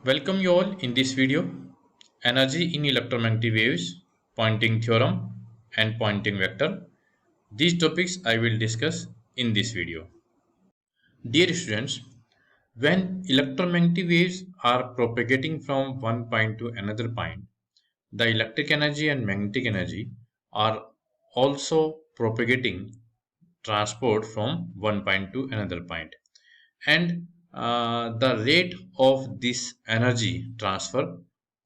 Welcome you all in this video. Energy in electromagnetic waves, Poynting theorem and Poynting vector. These topics I will discuss in this video. Dear students, when electromagnetic waves are propagating from one point to another point, the electric energy and magnetic energy are also propagating transport from one point to another point. And the rate of this energy transfer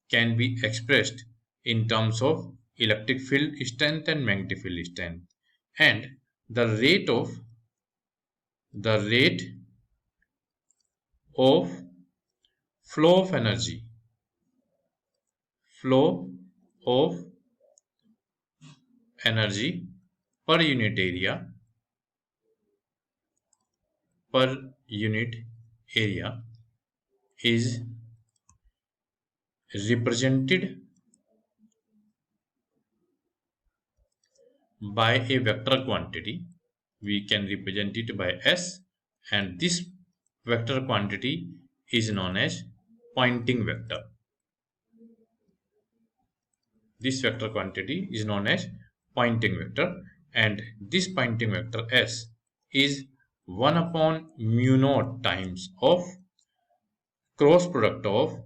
can be expressed in terms of electric field strength and magnetic field strength, and the rate of flow of energy flow of energy per unit area per unit area is represented by a vector quantity. We can represent it by S, and this vector quantity is known as Poynting vector. This vector quantity is known as Poynting vector, and this Poynting vector S is 1 upon mu naught times of cross product of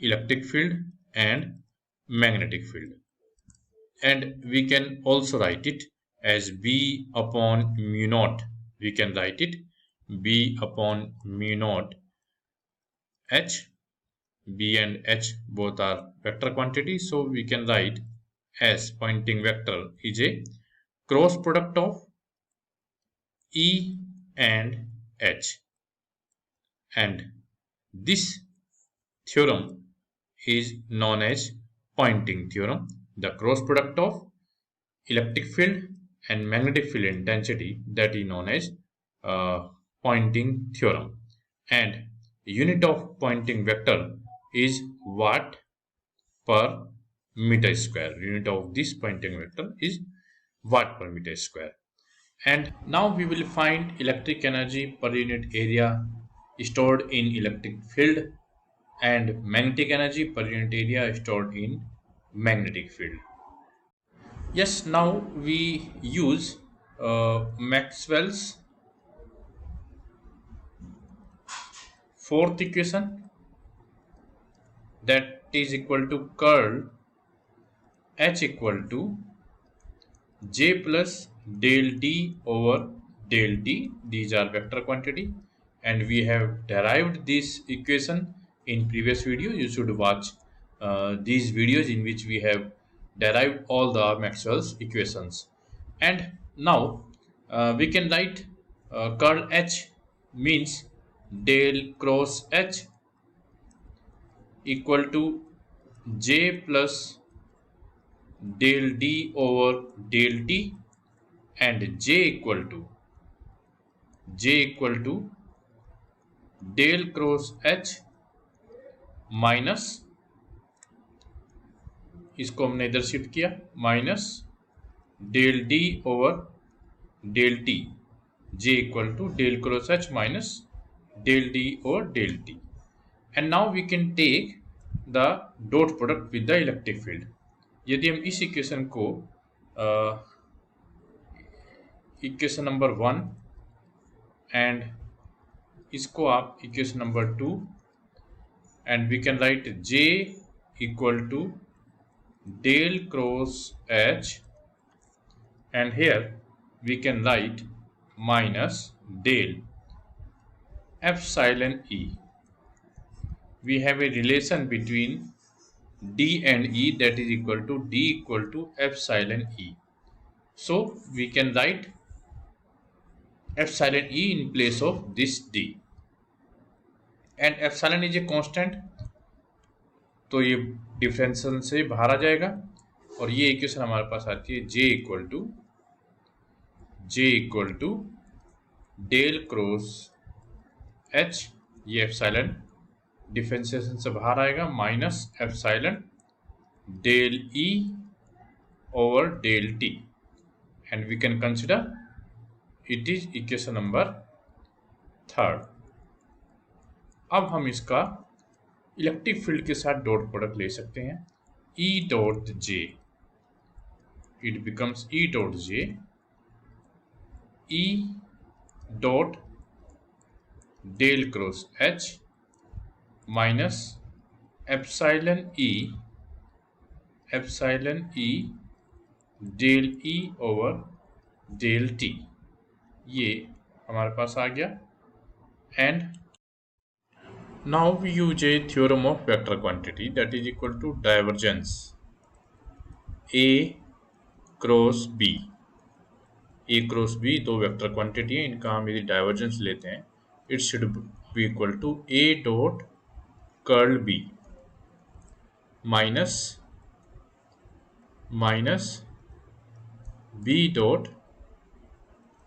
electric field and magnetic field. And we can also write it as B upon mu naught. We can write it B upon mu naught H. B and H both are vector quantities, so we can write as Poynting vector is a cross product of E and H. And this theorem is known as Poynting theorem. The cross product of electric field and magnetic field intensity, that is known as Poynting theorem. And unit of Poynting vector is watt per meter square. Unit of this Poynting vector is watt per meter square. And now we will find electric energy per unit area stored in electric field and magnetic energy per unit area stored in magnetic field. Yes, now we use Maxwell's fourth equation, that is equal to curl H equal to J plus del D over del D. These are vector quantity, and we have derived this equation in previous video. You should watch these videos in which we have derived all the Maxwell's equations. And now we can write curl H means del cross H equal to J plus del D over del T, and J equal to del cross H minus, इसको हमने इधर shift किया, minus del D over del T. J equal to del cross H minus del D over del T. And now we can take the dot product with the electric field. यदि हम इस equation को equation number 1 and इसको आप equation number 2, and we can write J equal to del cross H, and here we can write minus del epsilon E. We have a relation between D and E, that is equal to D equal to epsilon E. So we can write epsilon E in place of this D, and epsilon is a constant, तो ये differential से बाहर आ जाएगा, और ये equation हमारे पास आती है J equal to del cross H, ये एप्सिलॉन डिफरेंशिएशन से बाहर आएगा, minus epsilon del E over del T, and we can consider it is equation number 3. अब हम इसका इलेक्ट्रिक फील्ड के साथ डॉट प्रोडक्ट ले सकते हैं. E dot J, it becomes E dot J, E dot del cross H minus epsilon E del E over del T. ये हमारे पास आ गया. And now we use a theorem of vector quantity that is equal to divergence A cross B. A cross B दो vector quantity है, इनका हम यदि डाइवर्जेंस लेते हैं, it should be equal to A dot curl B minus B dot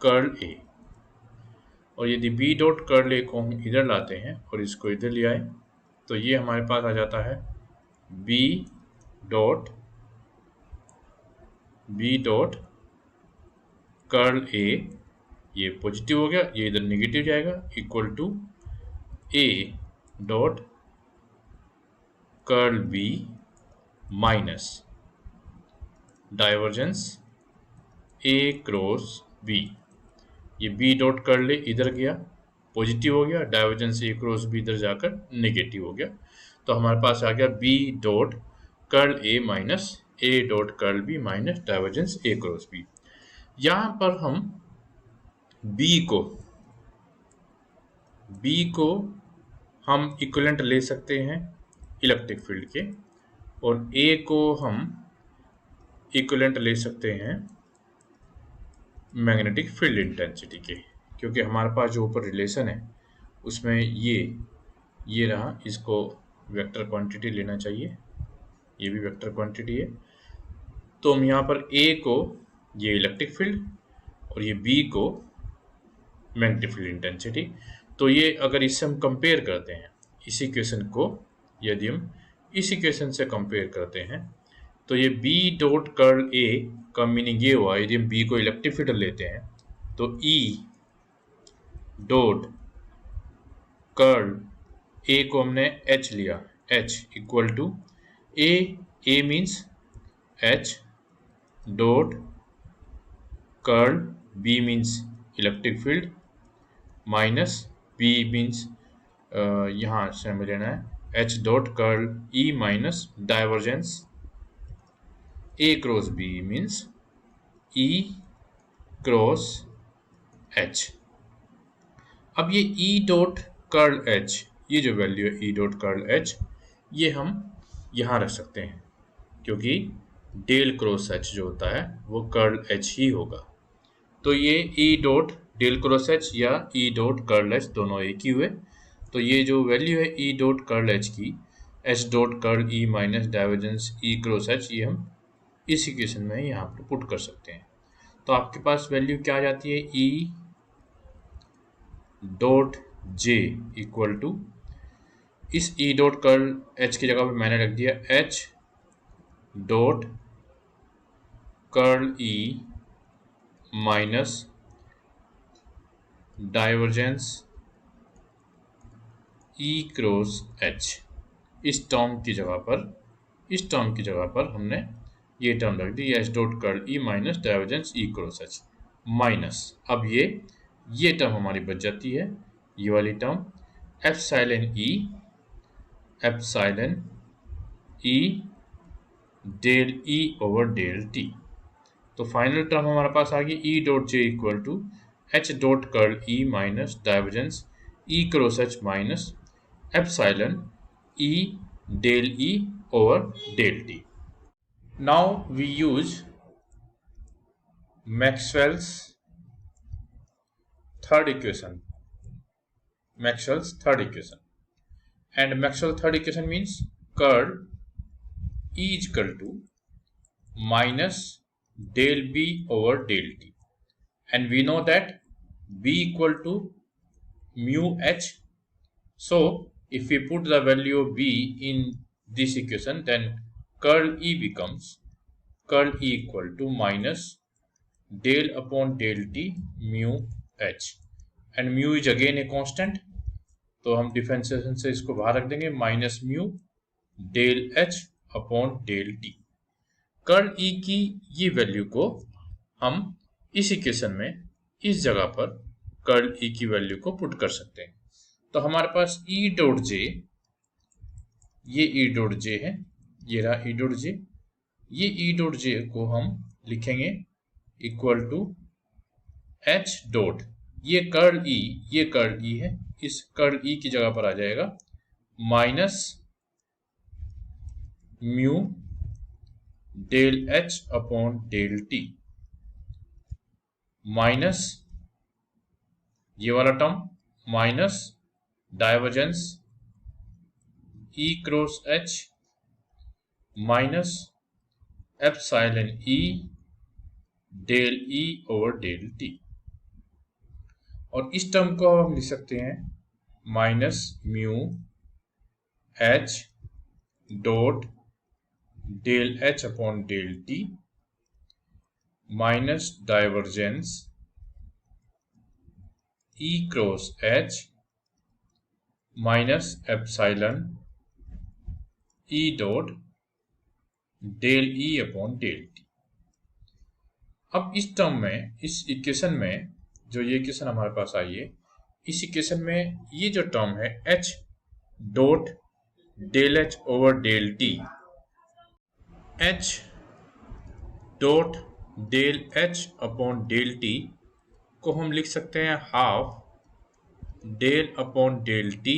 curl A. और यदि B dot curl A को हम इधर लाते हैं और इसको इधर ले आए तो ये हमारे पास आ जाता है B डॉट कर्ल A. ये पॉजिटिव हो गया, ये इधर नेगेटिव जाएगा, equal to A dot curl B minus divergence A cross B. ये B डॉट कर्ल A इधर गया, पॉजिटिव हो गया, डाइवर्जेंस A क्रॉस B इधर जाकर नेगेटिव हो गया. तो हमारे पास आ गया B dot curl A minus A dot curl B minus divergence A cross B. यहाँ पर हम B को हम इक्विवेलेंट ले सकते हैं इलेक्ट्रिक फील्ड के, और A को हम इक्विवेलेंट ले सकते हैं मैग्नेटिक फील्ड इंटेंसिटी के, क्योंकि हमारे पास जो ऊपर रिलेशन है उसमें ये रहा, इसको वेक्टर क्वांटिटी लेना चाहिए, ये भी वेक्टर क्वांटिटी है. तो हम यहाँ पर A को ये इलेक्ट्रिक फील्ड और ये B को मैग्नेटिक फील्ड इंटेंसिटी. तो ये अगर इससे हम कंपेयर करते हैं इस इक्वेशन को, यदि हम इस इक्वेशन से कंपेयर करते हैं तो ये B डॉट कर्ल A का मीनिंग ये हुआ, यदि हम B को इलेक्ट्रिक फील्ड लेते हैं तो E डॉट कर्ल A को हमने H लिया, H equal to A means H dot curl B means electric field minus B means यहाँ से हमें लेना है H dot curl E minus divergence A cross B means E cross H. अब ये E डॉट कर्ल H, ये जो value है E डॉट कर्ल H, ये हम यहाँ रख सकते हैं, क्योंकि डेल क्रॉस H जो होता है वो कर्ल H ही होगा. तो ये E dot del cross H या E डॉट कर्ल H दोनों एक ही हुए. तो ये जो वैल्यू है E डॉट कर्ल H की, H dot curl E minus divergence E cross H, ये हम इस इक्वेशन में यहाँ पर पुट कर सकते हैं. तो आपके पास वैल्यू क्या आ जाती है, E dot J equal to, इस E डॉट कर्ल H की जगह पे मैंने रख दिया H dot curl E minus divergence E cross H. इस टर्म की जगह पर हमने ये टर्म रख दी, H dot curl E minus divergence E cross H minus, अब ये टर्म हमारी बच जाती है, ये वाली term epsilon E del E over del T. तो फाइनल टर्म हमारे पास आ गई E dot J equal to H dot curl E minus divergence E cross H minus epsilon E del E over del T. Now we use Maxwell's third equation. And Maxwell's third equation means curl E is equal to minus del B over del T. And we know that B equal to mu H. So if we put the value of B in this equation, then curl E becomes curl E equal to minus del upon del T mu H. And mu is again a constant. तो हम differentiation से इसको बाहर रख देंगे, minus mu del H upon del T. Curl E की ये value को हम इस इक्वेशन में इस जगह पर कर्ल ई की वैल्यू को पुट कर सकते हैं। तो हमारे पास ई डॉट जे, ये ई डॉट जे है, ये रहा ई डॉट जे। ये ई डॉट जे को हम लिखेंगे इक्वल टू एच डॉट, ये कर्ल ई है, इस कर्ल ई की जगह पर आ जाएगा minus mu del H upon del T, minus ये वाला term minus divergence E cross H minus epsilon E del E over del T. और इस टर्म को हम लिख सकते हैं minus mu H dot del H upon del T minus divergence E cross H minus epsilon E dot del E upon del T. अब इस term में, इस इक्वेशन में, जो ये इक्वेशन हमारे पास आई है, इस इक्वेशन में ये जो टर्म है H dot del H over del T, H dot del H upon del T को हम लिख सकते हैं half del upon del T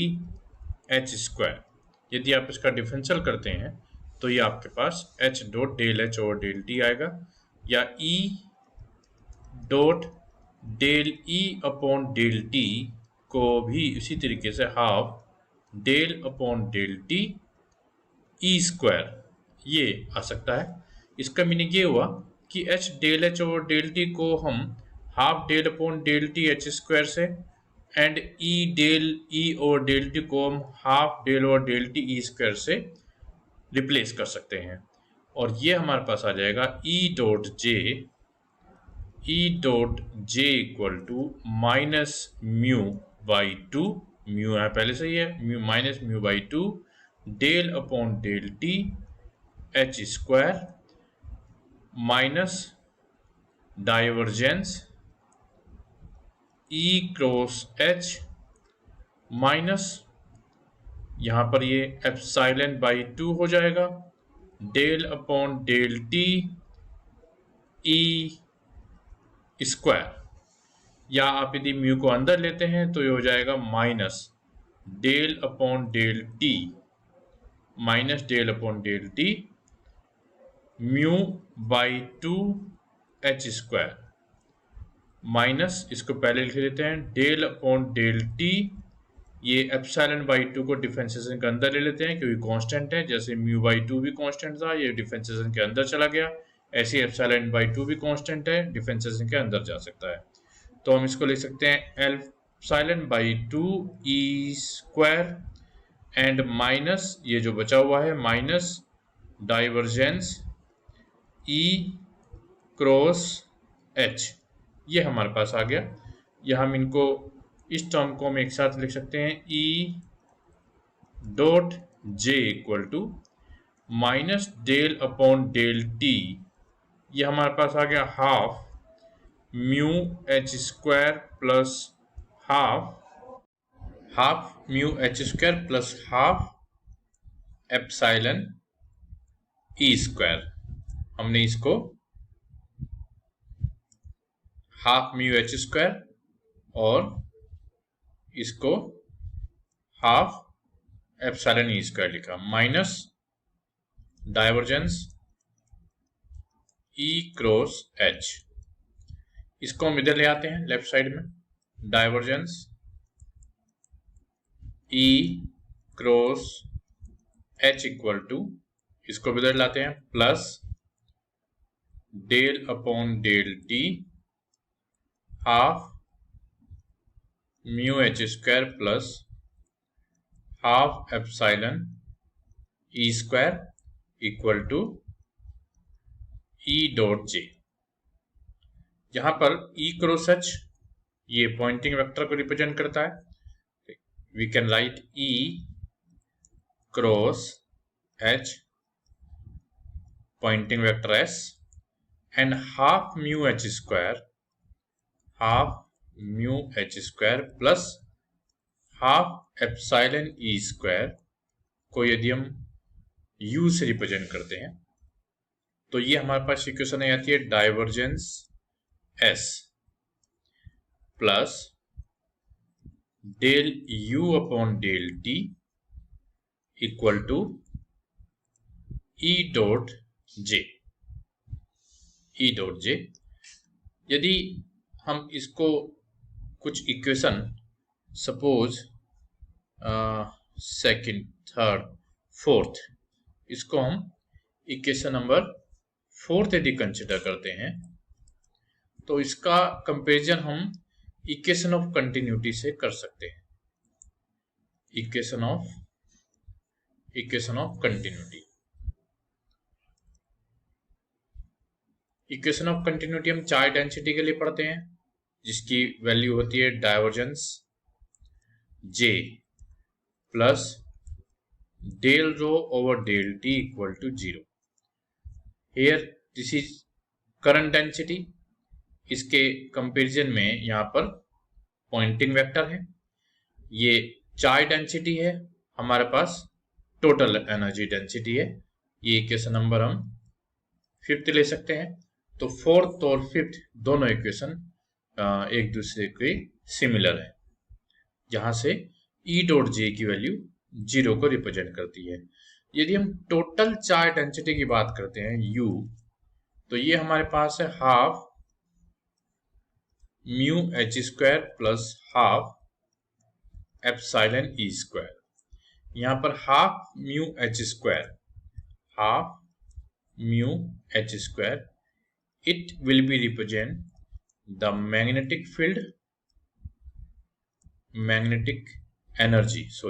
H square. यदि आप इसका डिफरेंशियल करते हैं तो ये आपके पास H dot del H over del T आएगा, या E dot del E upon del T को भी इसी तरीके से half del upon del T E square, ये आ सकता है। इसका मीनिंग ये हुआ कि H del H over del T को हम half del upon del T H square से, and E del E over del T को हम half del over del T E square से रिप्लेस कर सकते हैं। और ये हमारे पास आ जाएगा E dot J equal to minus mu by two, mu है पहले से ही है, mu minus mu by to del upon del T H square minus divergence E cross H minus, यहां पर ये एप्सिलॉन बाई टू हो जाएगा, del upon del T E square, या आप यदि म्यू को अंदर लेते हैं तो ये हो जाएगा minus del upon del T, minus del upon del T mu by two H square, minus, इसको पहले लिख लेते हैं डेल अपॉन डेल टी, ये एप्सिलॉन बाई टू को डिफरेंशिएशन के अंदर ले लेते हैं क्योंकि कांस्टेंट है, जैसे म्यू बाई टू भी कांस्टेंट था, ये डिफरेंशिएशन के अंदर चला गया, ऐसे एप्सिलॉन बाई टू भी कांस्टेंट है, डिफरेंशिएशन के अंदर जा सकता है। तो हम इसको लिख सकते हैं epsilon by to E square and minus ये जो बचा हुआ है minus divergence E cross H, ये हमारे पास आ गया। या हम इनको, इस टर्म को हम एक साथ लिख सकते हैं E dot J equal to minus del upon del T, ये हमारे पास आ गया half mu H square plus half mu H square plus half epsilon E square. हमने इसको हाफ म्यू एच स्क्वायर और इसको हाफ एप्सिलॉन ई स्क्वायर लिखा, minus divergence E cross H, इसको हम इधर ले आते हैं लेफ्ट साइड में, divergence E cross H equal to, इसको भी इधर लाते हैं plus del upon del T half mu H square plus half epsilon E square equal to E dot J. यहां पर ई क्रॉस एच ये पॉइंटिंग वेक्टर को represent करता है, we can write E cross H pointing vector S and half mu H square plus half epsilon E square को यदि हम u से रिप्रेजेंट करते हैं तो ये हमारे पास इक्वेशन आती है divergence s plus del u upon del t equal to e dot j। यदि हम इसको कुछ equation suppose second, third, fourth, इसको हम इक्वेशन नंबर 4 यदि कंसिडर करते हैं तो इसका कंपैरिजन हम इक्वेशन ऑफ कंटिन्यूटी से कर सकते हैं। Equation of continuity, equation of continuity हम चार्ज डेंसिटी के लिए पढ़ते हैं जिसकी वैल्यू होती है divergence J plus del rho over del T equal to 0। Here this is current density. इसके कंपैरिजन में यहाँ पर पॉइंटिंग वेक्टर है। ये चार्ज डेंसिटी है, हमारे पास टोटल एनर्जी डेंसिटी है। ये इक्वेशन नंबर हम 5th ले सकते हैं। तो 4th और 5th दोनों इक्वेशन एक दूसरे के सिमिलर है, जहां से E डॉट J की वैल्यू 0 को रिप्रेजेंट करती है। यदि हम टोटल चार्ज डेंसिटी की बात करते हैं U, तो ये हमारे पास है half mu H square plus half epsilon E square. यहाँ पर half mu H square it will be represent the magnetic energy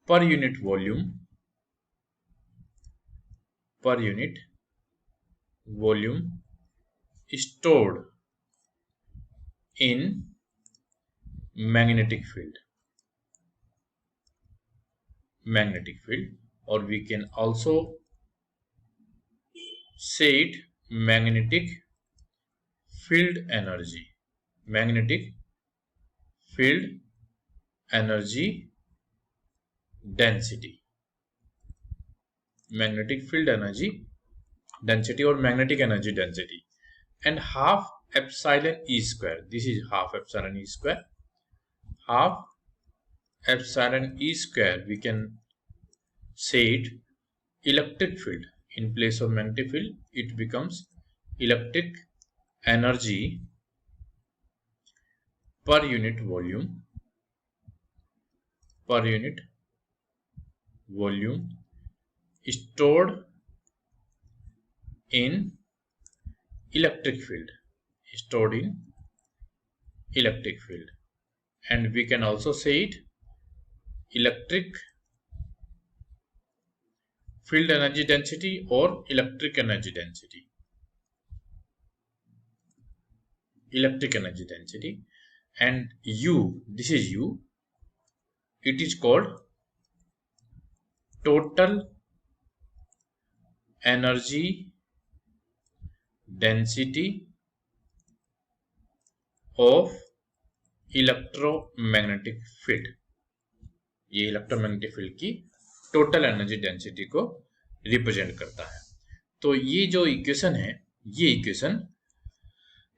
per unit volume stored in magnetic field, or we can also say it magnetic field energy density, or magnetic energy density, and half epsilon E square. This is half epsilon E square. Half epsilon E square, we can say it electric field. In place of magnetic field, it becomes electric energy per unit volume stored in electric field, and we can also say it electric field energy density or electric energy density. And U, this is U, it is called total energy density of electromagnetic field. ये electromagnetic field की total energy density को represent करता है। तो ये जो equation है, ये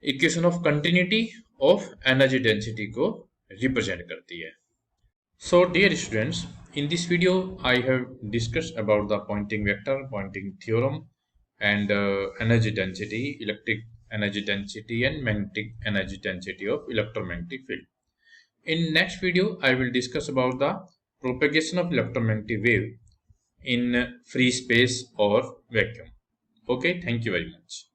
equation of continuity of energy density को रिप्रेजेंट करती है। So dear students, in this video I have discussed about the pointing vector, pointing theorem, and energy density, electric energy density and magnetic energy density of electromagnetic field. In next video I will discuss about the propagation of electromagnetic wave in free space or vacuum. Okay, thank you very much.